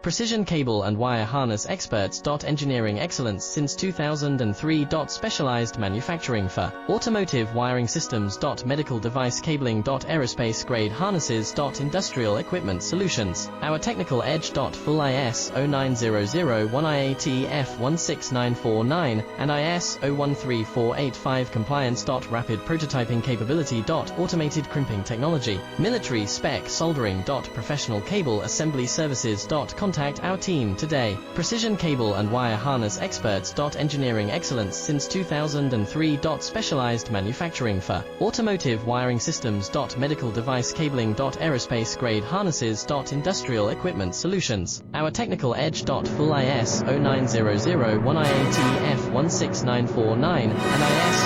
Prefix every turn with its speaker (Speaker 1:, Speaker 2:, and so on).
Speaker 1: Precision cable and wire harness experts. Engineering excellence since 2003. Specialized manufacturing for automotive wiring systems. Medical device cabling. Aerospace grade harnesses. Industrial equipment solutions. Our technical edge. Full ISO 9001 IATF 16949 and ISO 13485 compliance. Rapid prototyping capability. Automated crimping technology. Military spec soldering. Professional cable assembly services. Contact our team today. Precision cable and wire harness experts. Engineering excellence since 2003. Specialized manufacturing for automotive wiring systems. Medical device cabling. Aerospace grade harnesses. Industrial equipment solutions. Our technical edge. Full ISO 9001 IATF 16949 and IS